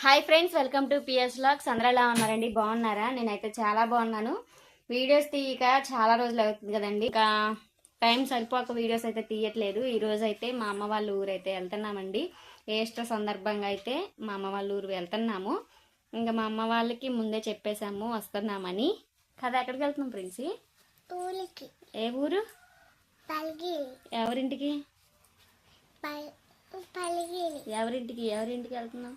Hi friends, welcome to PS vlogs. అందరూ ఎలా ఉన్నారండి? బాగున్నారా? నేనైతే చాలా బాగున్నాను. వీడియోస్ తీయక చాలా రోజులు అవుతుంది కదండి, ఇక టైం సరిపోక వీడియోస్ అయితే తీయట్లేదు. ఈ రోజు అయితే మా అమ్మ వాళ్ళ ఊరు అయితే వెళ్తున్నామండి. ఈస్టర్ సందర్భంగా అయితే మా అమ్మ వాళ్ళ ఊరు వెళ్తున్నాము. ఇంకా మా అమ్మ వాళ్ళకి ముందే చెప్పేశాము వస్తున్నామని కదా. ఎక్కడికి వెళ్తున్నాం ప్రిన్సి? ఏ ఊరు? ఎవరింటికి? ఎవరింటికి వెళ్తున్నాం?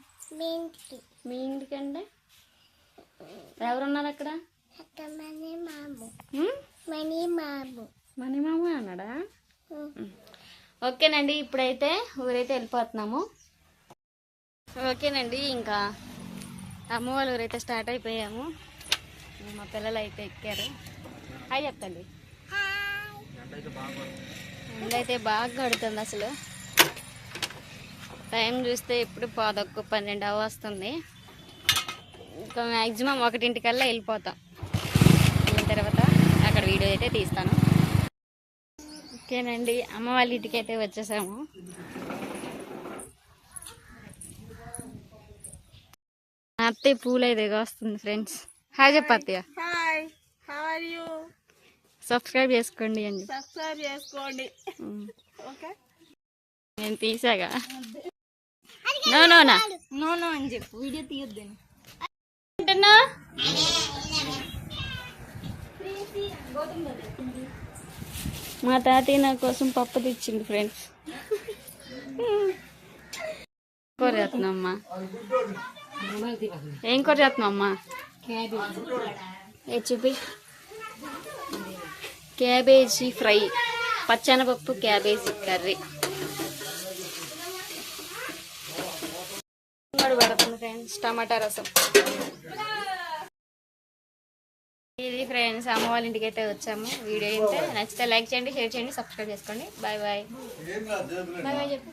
మీ ఇంటికి అంటే ఎవరున్నారు అక్కడ? మనీ మామ అన్నాడా? ఓకేనండి, ఇప్పుడైతే ఊరైతే వెళ్ళిపోతున్నాము. ఓకేనండి, ఇంకా అమ్మ వాళ్ళ ఊరైతే స్టార్ట్ అయిపోయాము. మా పిల్లలు అయితే ఎక్కారు. హాయ్ చెప్తండి. ఎండైతే బాగా గడుతుంది. అసలు టైం చూస్తే ఇప్పుడు 11:12 వస్తుంది. ఇంకా మ్యాక్సిమం 1:00కల్లా వెళ్ళిపోతాం. వెళ్ళిన తర్వాత అక్కడ వీడియో అయితే తీస్తాను. ఓకేనండి, అమ్మ వాళ్ళ ఇంటికి అయితే వచ్చేసాము. అత్తయ్య పూలు అయితే వస్తుంది. ఫ్రెండ్స్ హాయ్ చెప్ప అత్తయ్య. సబ్స్క్రైబ్ చేసుకోండి అని నేను తీసాగా. నో నో నా నో నో అని చెప్పు, వీడియో తీయొద్దు అంటున్నా. మా తాతయ్య నా కోసం పప్పు తెచ్చింది ఫ్రెండ్స్. కూర చేస్తున్నామ్మా. ఏం కూర చేస్తున్నామ్మా? చూపి. క్యాబేజీ ఫ్రై, పచ్చెనపప్పు క్యాబేజీ కర్రీ పడుతుంది ఫ్రెండ్స్. టమాటా రసం. ఇది ఫ్రెండ్స్, అమ్మ వాళ్ళ ఇంటికి అయితే వచ్చాము. వీడియో అయితే నచ్చితే లైక్ చేయండి, షేర్ చేయండి, సబ్స్క్రైబ్ చేసుకోండి. Bye bye. బాయ్ బాయ్ చెప్పు.